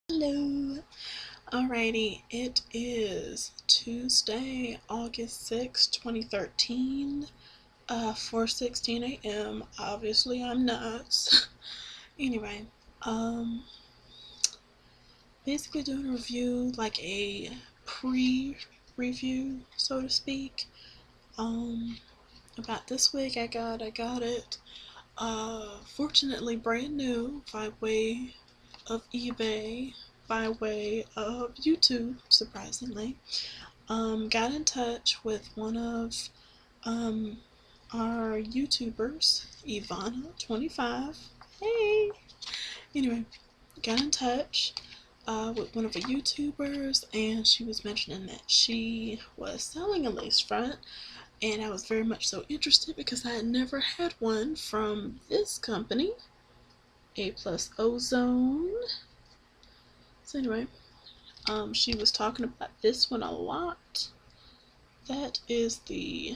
Hello. Alrighty, it is Tuesday, August 6th, 2013, 4:16 a.m. Obviously, I'm nuts. Anyway, um, basically doing a review, like a pre-review, so to speak, um, about this wig I got it, fortunately brand new by way of eBay, by way of YouTube, surprisingly. Got in touch with one of um, our YouTubers, Ivana25. Hey! Anyway, got in touch with one of our YouTubers, and she was mentioning that she was selling a lace front, and I was very much so interested because I had never had one from this company, Aplus Ozone. So anyway, she was talking about this one a lot. That is the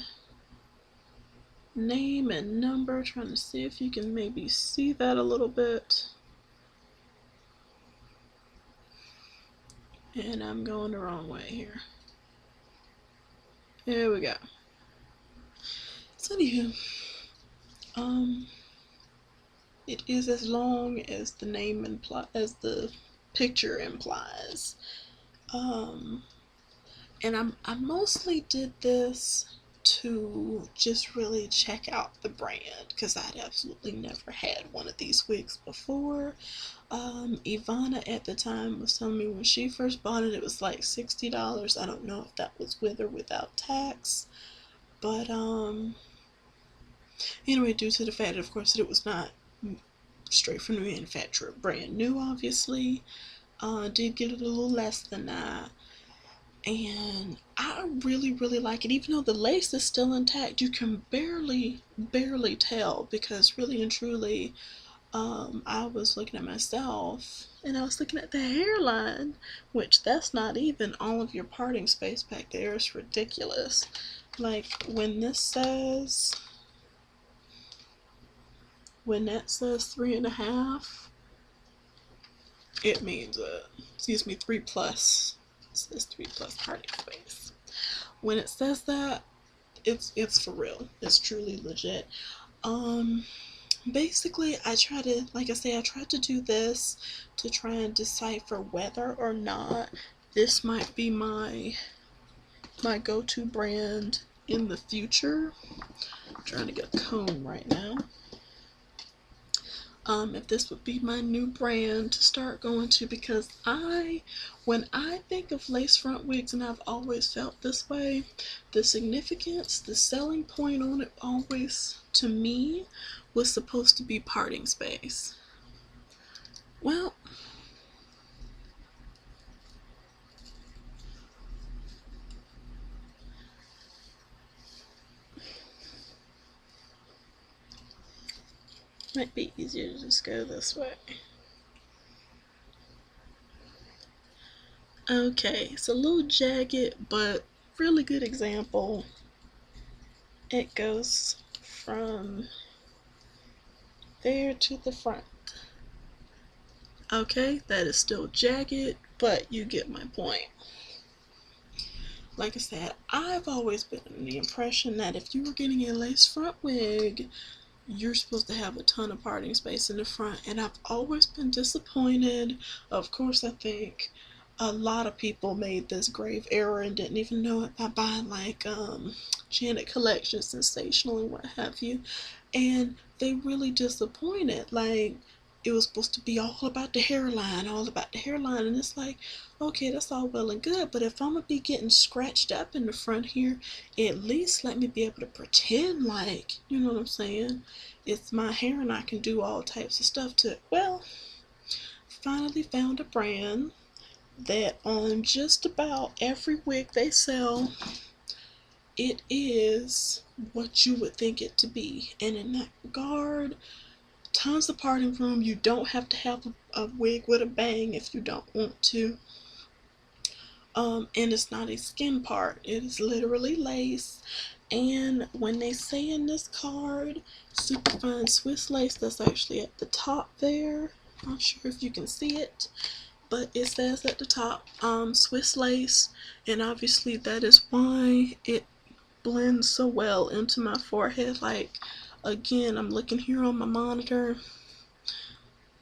name and number. Trying to see if you can maybe see that a little bit. And I'm going the wrong way here. There we go. So anywho, it is as long as the name as the picture implies. And I mostly did this to just really check out the brand because I'd absolutely never had one of these wigs before. Ivana at the time was telling me when she first bought it, it was like $60. I don't know if that was with or without tax, but anyway, due to the fact that, of course, that it was not straight from the manufacturer, brand new, obviously, did get it a little less than that. And I really like it. Even though the lace is still intact, you can barely tell, because really and truly, I was looking at myself and I was looking at the hairline, which that's not even all of your parting space back there. It's ridiculous. Like when that says 3.5, it means excuse me, 3 plus. It says 3 plus parting space. When it says that, it's for real. It's truly legit. Basically, I try to, like I say, I tried to do this to try and decipher whether or not this might be my go-to brand in the future. I'm trying to get a comb right now. If this would be my new brand to start going to, because when I think of lace front wigs, and I've always felt this way, the significance, the selling point on it always, to me, was supposed to be parting space. Well, might be easier to just go this way. Okay, it's a little jagged, but really good example. It goes from there to the front. Okay, that is still jagged, but you get my point. Like I said, I've always been under the impression that if you were getting a lace front wig, you're supposed to have a ton of parting space in the front, and I've always been disappointed. Of course, I think a lot of people made this grave error and didn't even know it by buying like Janet Collection, Sensational, and what have you, and they really disappointed. Like, it was supposed to be all about the hairline, and it's like, okay, that's all well and good, but if I'm gonna be getting scratched up in the front here, at least let me be able to pretend like, you know what I'm saying, it's my hair and I can do all types of stuff to it. Well, finally found a brand that on just about every wig they sell, it is what you would think it to be. And in that regard, tons of parting room. You don't have to have a wig with a bang if you don't want to. And it's not a skin part. It is literally lace. And when they say in this card, superfine Swiss lace, that's actually at the top there. Not sure if you can see it, but it says at the top, Swiss lace, and obviously that is why it blends so well into my forehead. Like, again, I'm looking here on my monitor.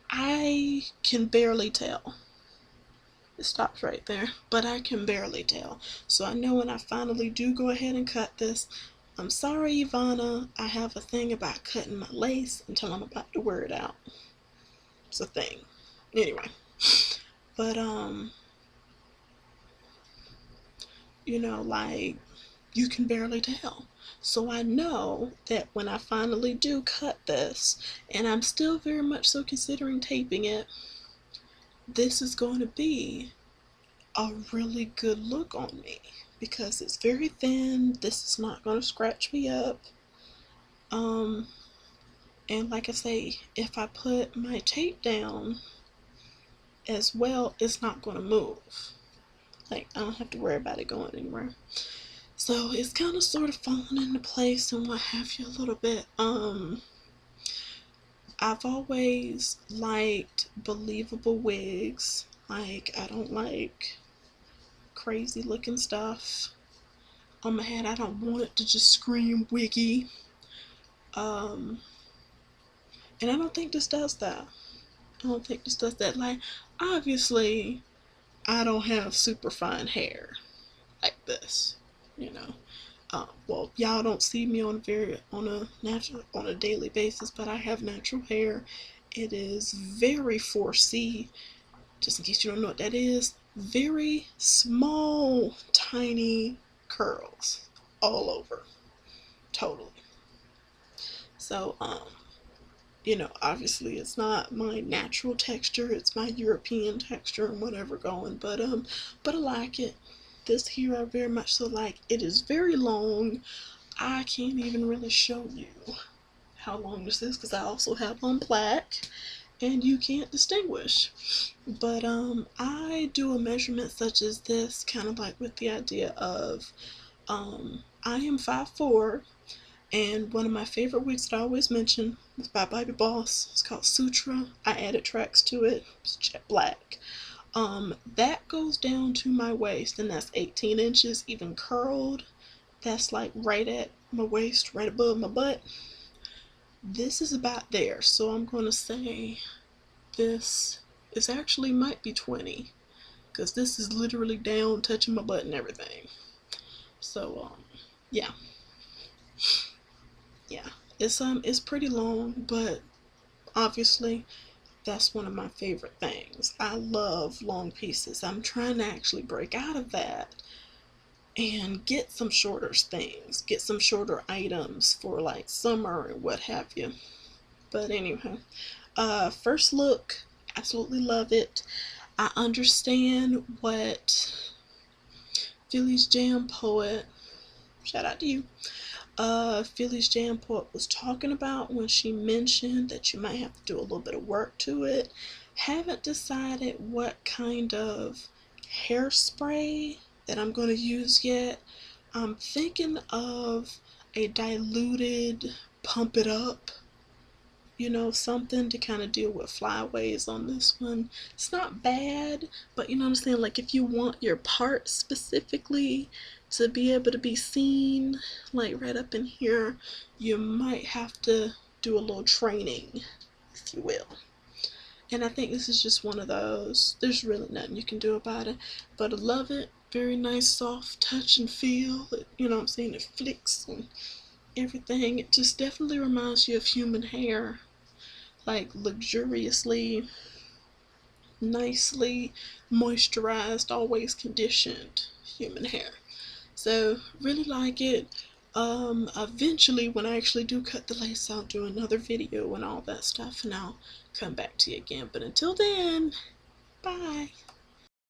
I can barely tell. It stops right there, but I can barely tell. So I know when I finally do go ahead and cut this, I'm sorry, Ivana, I have a thing about cutting my lace until I'm about to wear it out. It's a thing. Anyway, but you know, like, you can barely tell. So I know that when I finally do cut this, and I'm still very much so considering taping it, this is going to be a really good look on me because it's very thin. This is not going to scratch me up. And like I say, if I put my tape down as well, it's not going to move. Like, I don't have to worry about it going anywhere. So it's kind of sort of falling into place and what have you a little bit. I've always liked believable wigs. Like, I don't like crazy looking stuff on my head. I don't want it to just scream wiggy. And I don't think this does that. I don't think this does that. Like, obviously, I don't have super fine hair like this, you know. Well, y'all don't see me on a daily basis, but I have natural hair. It is very 4C, just in case you don't know what that is. Very small, tiny curls all over, totally. So, you know, obviously it's not my natural texture, it's my European texture and whatever going, but I like it. This here I very much so like. It is very long. I can't even really show you how long this is because I also have on black and you can't distinguish. But I do a measurement such as this, kind of like with the idea of I am 5'4", and one of my favorite wigs that I always mention is by Baby Boss. It's called Sutra. I added tracks to it. It's jet black. That goes down to my waist, and that's 18 inches, even curled. That's like right at my waist, right above my butt. This is about there, so I'm going to say this is actually might be 20, because this is literally down, touching my butt and everything. So, yeah. Yeah, it's pretty long, but obviously that's one of my favorite things. I love long pieces. I'm trying to actually break out of that and get some shorter things, get some shorter items for like summer and what have you. But anyway, first look, absolutely love it. I understand what Philly's Jam Poet, shout out to you, Philly's Jam Poet was talking about when she mentioned that you might have to do a little bit of work to it. Haven't decided what kind of hairspray that I'm going to use yet. I'm thinking of a diluted Pump It Up, you know, something to kind of deal with flyaways on this one. It's not bad, but you know what I'm saying, like if you want your part specifically to be able to be seen, like right up in here, you might have to do a little training, if you will. And I think this is just one of those. There's really nothing you can do about it, but I love it. Very nice, soft touch and feel. You know what I'm saying? It flicks and everything. It just definitely reminds you of human hair, like luxuriously, nicely moisturized, always conditioned human hair. So really like it. Eventually when I actually do cut the lace, I'll do another video and all that stuff, and I'll come back to you again. But until then, bye.